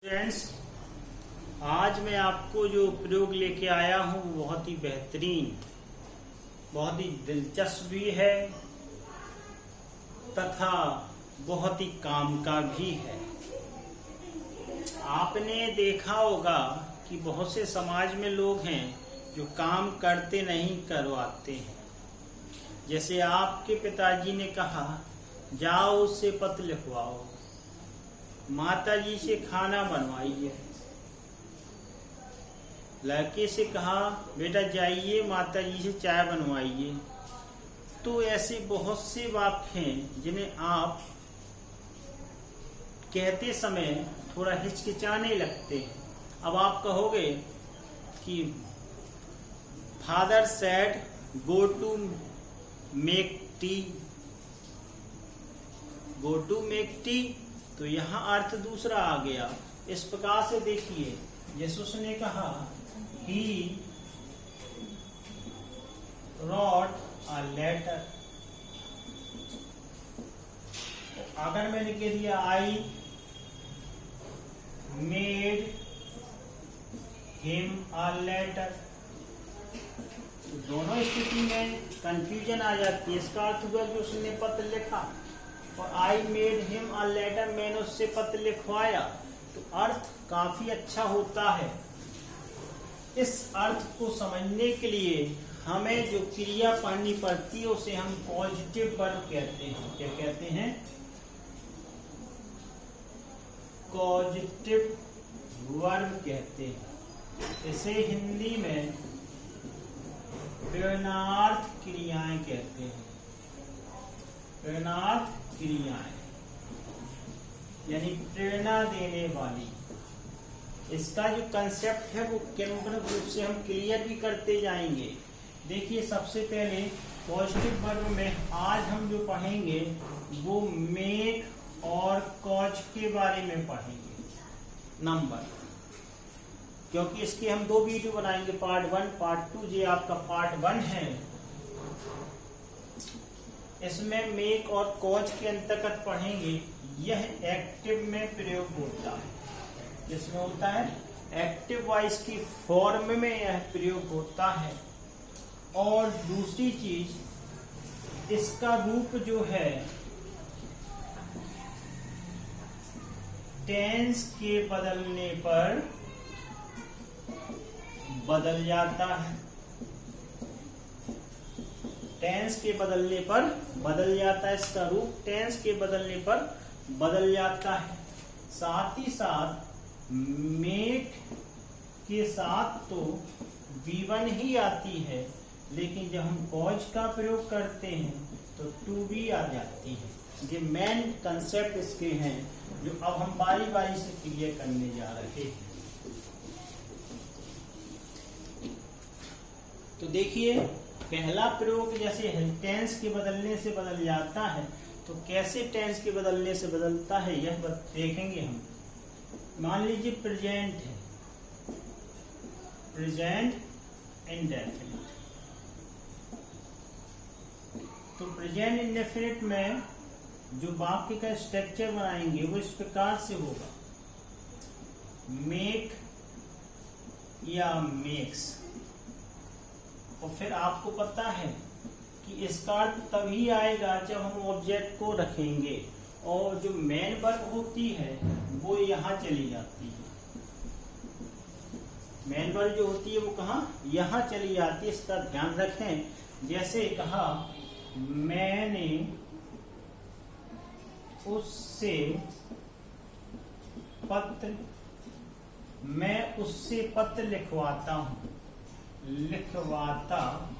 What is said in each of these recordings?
Friends, आज मैं आपको जो प्रयोग लेके आया हूँ वो बहुत ही बेहतरीन, बहुत ही दिलचस्प भी है तथा बहुत ही काम का भी है। आपने देखा होगा कि बहुत से समाज में लोग हैं जो काम करते नहीं करवाते हैं। जैसे आपके पिताजी ने कहा जाओ उससे पत्र लिखवाओ, माता जी से खाना बनवाइए, लड़के से कहा बेटा जाइए माता जी से चाय बनवाइए। तो ऐसे बहुत से वाक्य हैं जिन्हें आप कहते समय थोड़ा हिचकिचाने लगते हैं। अब आप कहोगे कि father said go to make tea, go to make tea, तो यहाँ अर्थ दूसरा आ गया। इस प्रकार से देखिए, यीशु ने कहा ही wrote a letter, अगर मैंने कह दिया आई मेड हिम a letter, दोनों स्थिति में कंफ्यूजन आ जाती है। इसका अर्थ हुआ कि उसने पत्र लिखा, और I made him a letter, मैंने उससे पत्र लिखवाया, तो अर्थ काफी अच्छा होता है। इस अर्थ को समझने के लिए हमें जो क्रिया पढ़नी पड़ती है उसे हम पॉजिटिव वर्ब कहते हैं। क्या कहते हैं? पॉजिटिव वर्ब कहते हैं। इसे हिंदी में प्रेरणार्थ क्रियाएं कहते हैं। प्रेरणार्थ क्रियाएं यानी प्रेरणा देने वाली। इसका जो कंसेप्ट है वो क्रमबद्ध रूप से हम क्लियर भी करते जाएंगे। देखिए, सबसे पहले पॉजिटिव वर्ब में आज हम जो पढ़ेंगे वो मेक और कॉज के बारे में पढ़ेंगे। नंबर, क्योंकि इसके हम 2 वीडियो बनाएंगे, पार्ट 1 पार्ट 2। ये आपका पार्ट 1 है। इसमें मेक और कॉज के अंतर्गत पढ़ेंगे। यह एक्टिव में प्रयोग होता है। इसमें होता है एक्टिव वॉइस की फॉर्म में यह प्रयोग होता है। और दूसरी चीज, इसका रूप जो है टेंस के बदलने पर बदल जाता है। टेंस के बदलने पर बदल जाता है, इसका रूप टेंस के बदलने पर बदल जाता है। साथ ही साथ मेक के साथ तो V1 ही आती है, लेकिन जब हम कॉज का प्रयोग करते हैं तो टू बी आ जाती है। ये मेन कंसेप्ट इसके हैं जो अब हम बारी बारी से क्लियर करने जा रहे हैं। तो देखिए, पहला प्रयोग जैसे टेंस के बदलने से बदल जाता है, तो कैसे टेंस के बदलने से बदलता है यह देखेंगे हम। मान लीजिए प्रेजेंट है, प्रेजेंट इंडेफिनिट। तो प्रेजेंट इंडेफिनिट में जो वाक्य का स्ट्रक्चर बनाएंगे वो इस प्रकार से होगा, मेक या मेक्स। और फिर आपको पता है कि इसका अर्थ तभी आएगा जब हम ऑब्जेक्ट को रखेंगे, और जो मेन वर्ब होती है वो यहाँ चली जाती है। मेन वर्ब जो होती है वो कहाँ? यहाँ चली जाती है। इसका ध्यान रखें। जैसे कहा मैंने उससे पत्र, मैं उससे पत्र लिखवाता हूँ, लिखवाता हूं।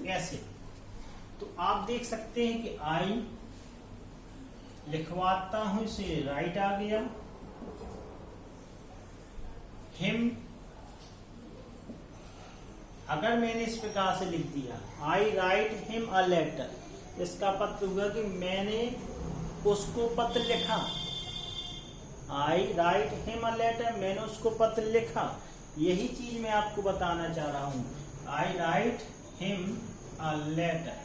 कैसे? तो आप देख सकते हैं कि आई लिखवाता हूं, इसे राइट आ गया। हिम, अगर मैंने इस प्रकार से लिख दिया आई राइट हिम अ लेटर, इसका पत्र हुआ कि मैंने उसको पत्र लिखा। आई राइट हिम अ लेटर, मैंने उसको पत्र लिखा। यही चीज मैं आपको बताना चाह रहा हूं। आई राइट हिम अ लेटर।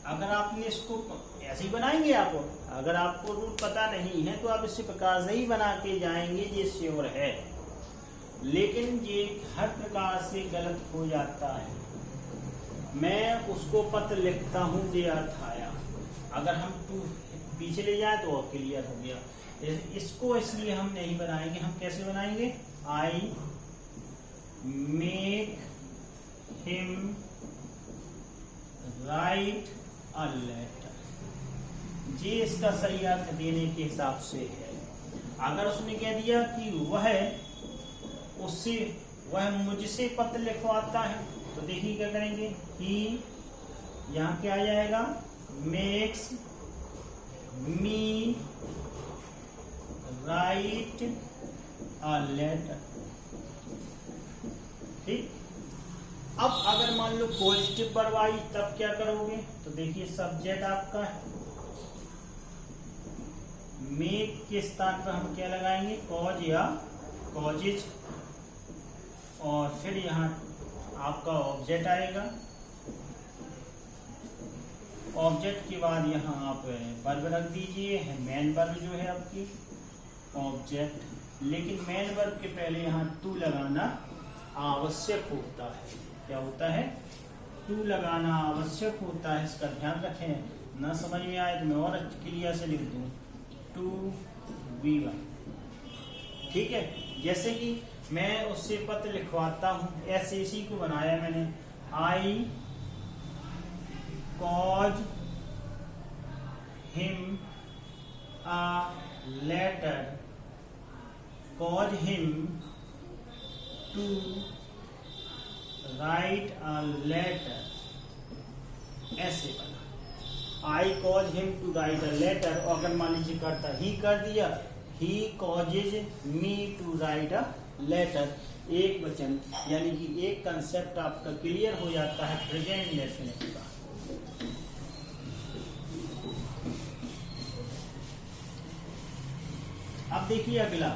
अगर आपने इसको ऐसे ही बनाएंगे आप, अगर आपको रूल पता नहीं है तो आप इसी प्रकार से ही बना के जाएंगे, ये श्योर है। लेकिन ये हर प्रकार से गलत हो जाता है। मैं उसको पत्र लिखता हूँ ये अर्थ आया, अगर हम टू पीछे ले जाए तो क्लियर हो गया। इसको इसलिए हम नहीं बनाएंगे, हम कैसे बनाएंगे, I make him write a letter, ये इसका सही अर्थ देने के हिसाब से है। अगर उसने कह दिया कि वह मुझसे पत्र लिखवाता है, तो देखिए क्या करेंगे, ही यहाँ क्या आ जाएगा, makes me write a letter. ठीक, अब अगर मान लो पॉजिटिव वर्ब आई तब क्या करोगे, तो देखिए सब्जेक्ट आपका है, मेक के स्थान पर हम क्या लगाएंगे, कॉज या कॉजेज, और फिर यहाँ आपका ऑब्जेक्ट आएगा। ऑब्जेक्ट के बाद यहाँ आप वर्ब रख दीजिए, मेन वर्ब जो है आपकी ऑब्जेक्ट, लेकिन मेन वर्ब के पहले यहाँ टू लगाना आवश्यक होता है। क्या होता है, टू लगाना आवश्यक होता है, इसका ध्यान रखें। ना समझ में आए तो मैं और क्लियर से लिख दूं, टू V1। ठीक है, जैसे कि मैं उससे पत्र लिखवाता हूं, ऐसे इसी को बनाया मैंने, I cause him a letter, cause him to write a letter, ऐसे बना, I cause him to write a letter. और अगर मान लीजिए करता ही कर दिया, he causes me to write a letter, एक वचन, यानी कि एक कंसेप्ट आपका क्लियर हो जाता है प्रेजेंट इंडेफिनिट का। अब देखिए अगला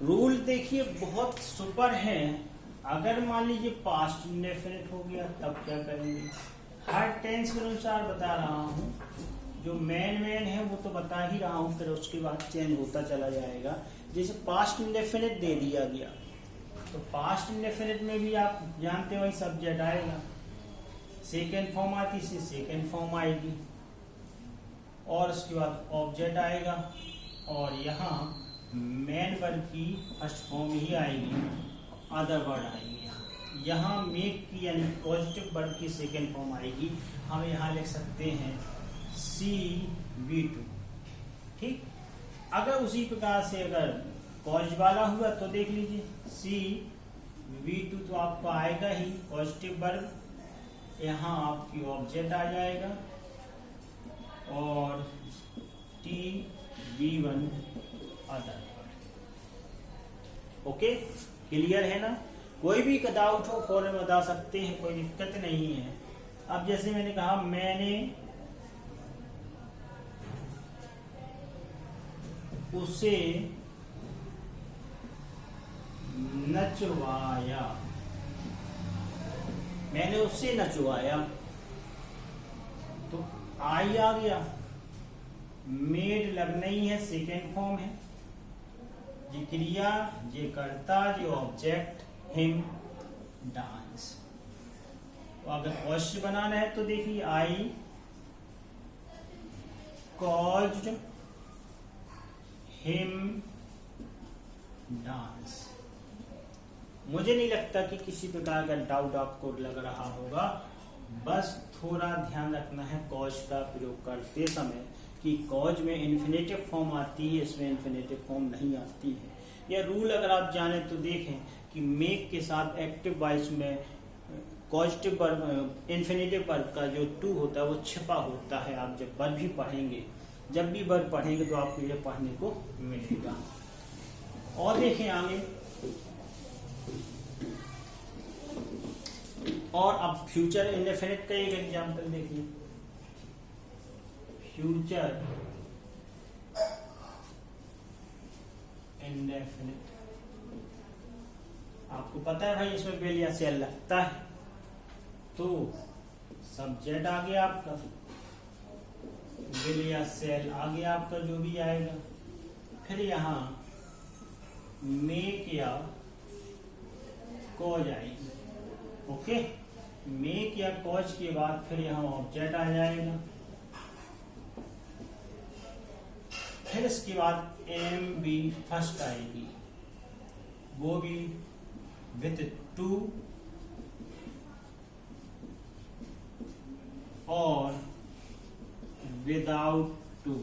रूल, देखिए बहुत सुपर है। अगर मान लीजिए पास्ट इंडेफिनिट हो गया तब क्या करेंगे, हर टेंस के अनुसार बता रहा हूं, जो मेन है वो तो बता ही रहा हूं, फिर उसके बाद चेंज होता चला जाएगा। जैसे पास्ट इंडेफिनिट दे दिया गया, तो पास्ट इंडेफिनिट में भी आप जानते हो सब्जेक्ट आएगा, सेकेंड फॉर्म आती से सेकेंड फॉर्म आएगी, और उसके बाद ऑब्जेक्ट आएगा, और यहाँ मेन वर्ब की फर्स्ट फॉर्म ही आएगी, अदर वर्ड आएंगे। यहाँ मेक की यानी पॉजिटिव वर्ब की सेकेंड फॉर्म आएगी, हम यहाँ लिख सकते हैं CV2। ठीक, अगर उसी प्रकार से अगर कॉज वाला हुआ तो देख लीजिए CV2 तो आपका आएगा ही पॉजिटिव वर्ब, यहाँ आपकी ऑब्जेक्ट आ जाएगा, और TV1 अदर। ओके, क्लियर है ना, कोई भी डाउट हो फौरन बता सकते हैं, कोई दिक्कत नहीं है। अब जैसे मैंने कहा, मैंने उसे नचवाया, मैंने उससे नचवाया, तो आई आ गया, मेड लगना ही है, सेकेंड फॉर्म है, ये क्रिया, ये कर्ता, ये ऑब्जेक्ट, हिम डांस। तो अगर क्वेश्चन बनाना है तो देखिए, आई कॉज्ड हिम डांस। मुझे नहीं लगता कि किसी प्रकार का डाउट आपको लग रहा होगा, बस थोड़ा ध्यान रखना है कॉज का प्रयोग करते समय कि कॉज में इन्फिनेटिव फॉर्म आती है, इसमें इन्फिनेटिव फॉर्म नहीं आती है। यह रूल अगर आप जाने तो देखें कि मेक के साथ एक्टिव वॉइस में पॉजिटिव वर्ब इन्फिनेटिव वर्ब का जो टू होता है वो छिपा होता है। आप जब वर्ब भी पढ़ेंगे, जब भी वर्ब पढ़ेंगे तो आपको ये पढ़ने को मिलेगा। और देखें आगे, और अब फ्यूचर इंडेफिनिट का एक एग्जांपल देखिए, फ्यूचर इंडेफिनिट। आपको पता है भाई इसमें बेल या सेल लगता है, तो सब्जेक्ट आ गया आपका, विल या सेल आ गया आपका, जो भी आएगा। फिर यहाँ मेक या कॉज आएगी। ओके, मेक या कॉज के बाद फिर यहाँ ऑब्जेक्ट आ जाएगा। फिर इसके बाद एम बी फर्स्ट आएगी, वो भी विथ टू और विदाउट टू।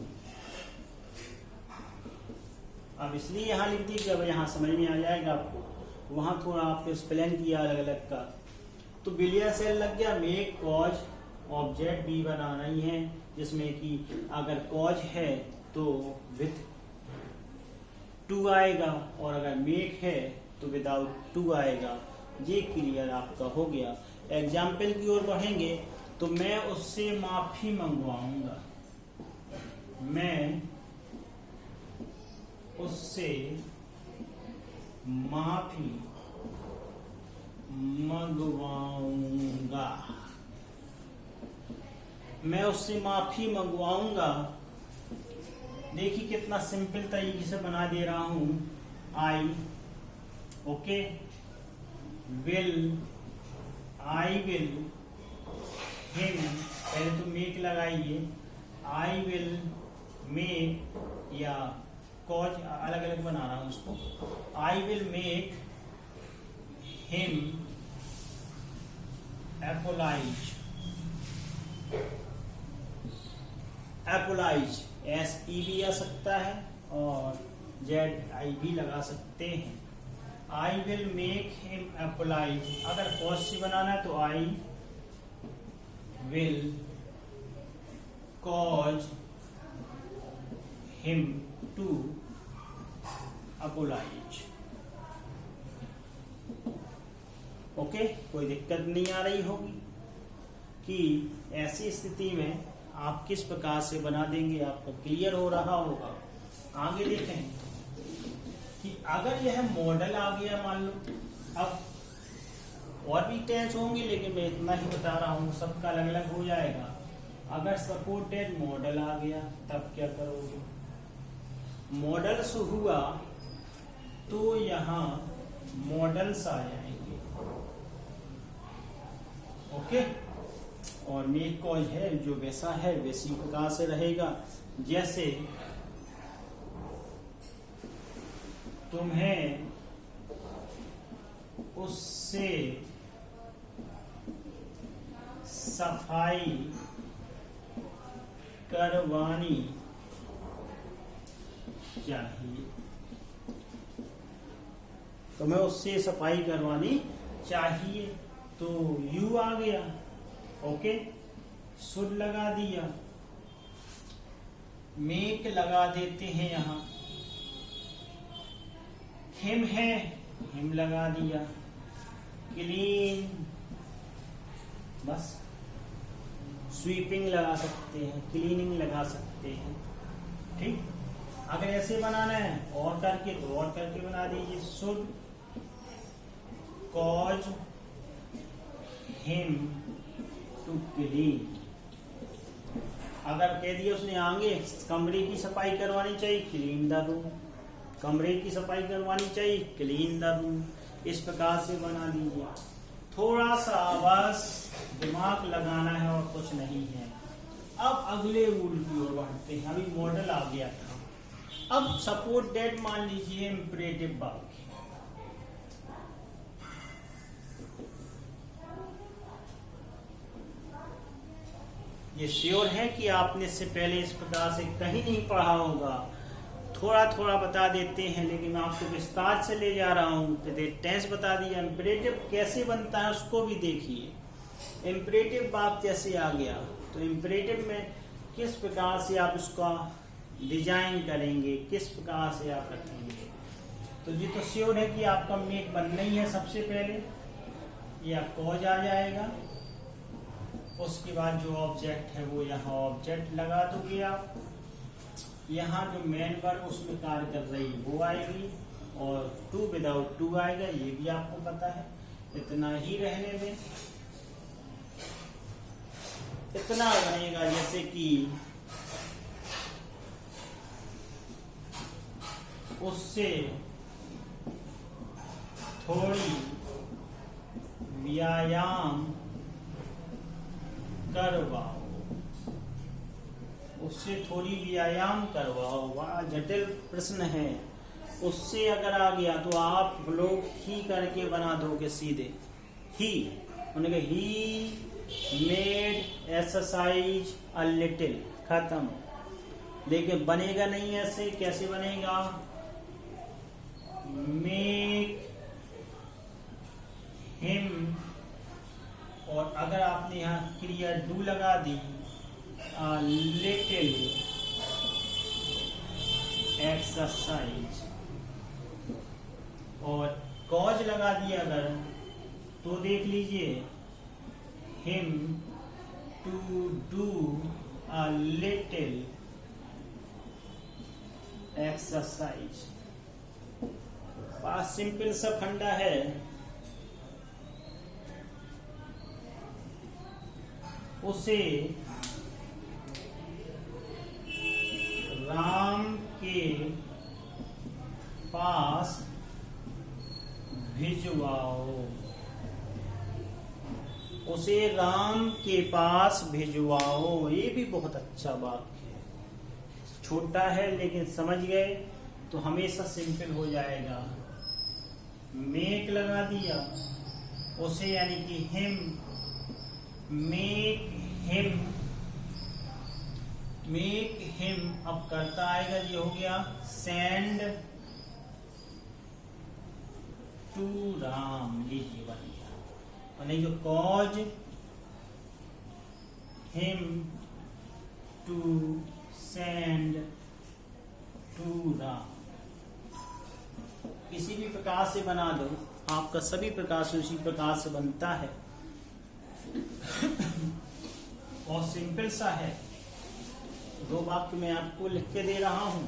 अब इसलिए यहां लिख दी कि अब यहां समझ में आ जाएगा आपको, वहां थोड़ा आपको एक्सप्लेन किया अलग अलग का। तो बिलिया सेल लग गया, मेक कॉज ऑब्जेक्ट भी बनाना ही है, जिसमें कि अगर कॉज है तो विथ टू आएगा और अगर मेक है तो विदाउट टू आएगा। ये क्लियर आपका हो गया। एग्जाम्पल की ओर बढ़ेंगे तो मैं उससे माफी मंगवाऊंगा, मैं उससे माफी मंगवाऊंगा, मैं उससे माफी मंगवाऊंगा। देखिए कितना सिंपल तरीके से बना दे रहा हूं। I okay will, I will him, पहले तो मेक लगाइए, आई विल मेक या कॉज अलग अलग बना रहा हूं उसको। I will make him apologise, apologise S E भी आ सकता है और जेड आई भी लगा सकते हैं। I will make him apologise, अगर कॉज से बनाना है तो I will cause him to apologise. Okay, कोई दिक्कत नहीं आ रही होगी कि ऐसी स्थिति में आप किस प्रकार से बना देंगे, आपको क्लियर हो रहा होगा। आगे देखें कि अगर यह मॉडल आ गया, मान लो, अब और भी टेंस होंगे लेकिन मैं इतना ही बता रहा हूं, सबका अलग अलग हो जाएगा। अगर सपोर्टेड मॉडल आ गया तब क्या करोगे? मॉडल्स हुआ तो यहाँ मॉडल्स आ जाएंगे। ओके, और मेक कॉज है जो वैसा है वैसी प्रकार से रहेगा। जैसे तुम्हें उससे सफाई करवानी चाहिए, तुम्हें उससे सफाई करवानी चाहिए, तो यू आ गया। ओके, शुड लगा दिया, मेक लगा देते हैं यहां, हिम है हिम लगा दिया, क्लीन, बस स्वीपिंग लगा सकते हैं, क्लीनिंग लगा सकते हैं। ठीक, अगर ऐसे बनाना है और करके तो और करके बना दीजिए। Should cause him to clean, अगर कह दिया उसने आगे कमरे की सफाई करवानी चाहिए, क्लीन द रूम, कमरे की सफाई करवानी चाहिए, क्लीन द रूम। इस प्रकार से बना दीजिए। थोड़ा सा बस दिमाग लगाना है और कुछ नहीं है। अब अगले रूल की ओर बढ़ते हैं। अभी मॉडल आ गया था, अब सपोर्ट डेट मान लीजिए इंपरेटिव वाक्य। ये श्योर है कि आपने इससे पहले इस प्रकार से कहीं नहीं पढ़ा होगा, थोड़ा थोड़ा बता देते हैं, लेकिन मैं आपको विस्तार से ले जा रहा हूँ। टेंस बता दिया, इंपरेटिव कैसे बनता है उसको भी देखिए। इंपरेटिव वाक्य जैसे आ गया तो इंपरेटिव में किस प्रकार से आप उसका डिजाइन करेंगे, किस प्रकार से आप रखेंगे। तो ये तो श्योर है कि आपका मेक बनना ही है। सबसे पहले या कॉज आ जाएगा, उसके बाद जो ऑब्जेक्ट है वो यहाँ ऑब्जेक्ट लगा दोगे आप, यहाँ जो मेन वर्ब उसमें कार्य कर रही वो आएगी और टू विदाउट टू आएगा, ये भी आपको पता है। इतना ही रहने दें। इतना बनेगा जैसे कि उससे थोड़ी व्यायाम करवाओ, उससे थोड़ी व्यायाम करवाओ। वह जटिल प्रश्न है, उससे अगर आ गया तो आप लोग ही करके बना दोगे सीधे। ही उन्होंने he made exercise a little, खत्म। लेकिन बनेगा नहीं ऐसे, कैसे बनेगा? मेक हिम, और अगर आपने यहाँ क्रिया डू लगा दी, अ लिटिल एक्सरसाइज, और कॉज लगा दिया अगर, तो देख लीजिए him to do a little exercise. पास सिंपल सा फंडा है। उसे राम के पास भिजवाओ, उसे राम के पास भिजवाओ। ये भी बहुत अच्छा वाक्य है, छोटा है लेकिन समझ गए तो हमेशा सिंपल हो जाएगा। मेक लगा दिया, उसे यानी कि him, make him, make him, अब करता आएगा, ये हो गया सेंड टू राम, लीजिए बन गया। और नहीं जो cause him to send to Ram. किसी भी प्रकार से बना दो, आपका सभी प्रकार से उसी प्रकार से बनता है और सिंपल सा है। दो वाक्य मैं आपको लिख के दे रहा हूं।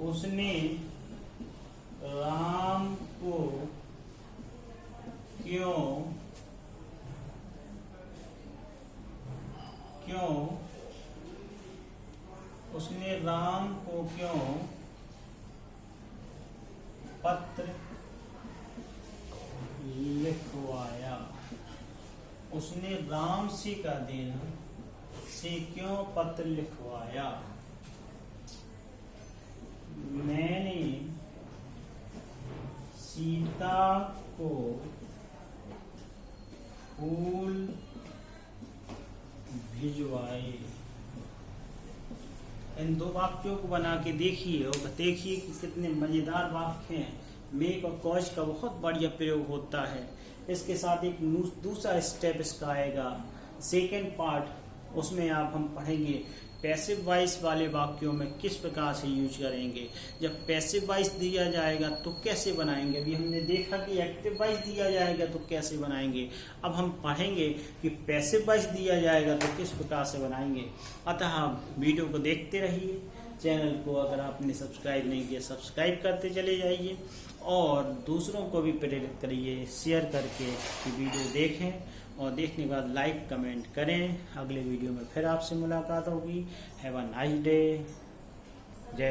उसने राम को उसने राम को क्यों पत्र लिखवाया? उसने राम से का देना से क्यों पत्र लिखवाया? मैंने सीता को फूल भिजवाए। इन दो वाक्यों को बना के देखिए और देखिए कि कितने मजेदार वाक्य हैं। मेक और कॉज का बहुत बढ़िया प्रयोग होता है। इसके साथ एक दूसरा स्टेप इसका आएगा, सेकेंड पार्ट। उसमें हम पढ़ेंगे पैसिव वॉइस वाले वाक्यों में किस प्रकार से यूज करेंगे। जब पैसिव वॉइस दिया जाएगा तो कैसे बनाएंगे। अभी हमने देखा कि एक्टिव वॉइस दिया जाएगा तो कैसे बनाएंगे। अब हम पढ़ेंगे कि पैसिव वॉइस दिया जाएगा तो किस प्रकार से बनाएंगे। अतः वीडियो को देखते रहिए। चैनल को अगर आपने सब्सक्राइब नहीं किया, सब्सक्राइब करते चले जाइए और दूसरों को भी प्रेरित करिए शेयर करके कि वीडियो देखें, और देखने के बाद लाइक कमेंट करें। अगले वीडियो में फिर आपसे मुलाकात होगी। Have a nice day.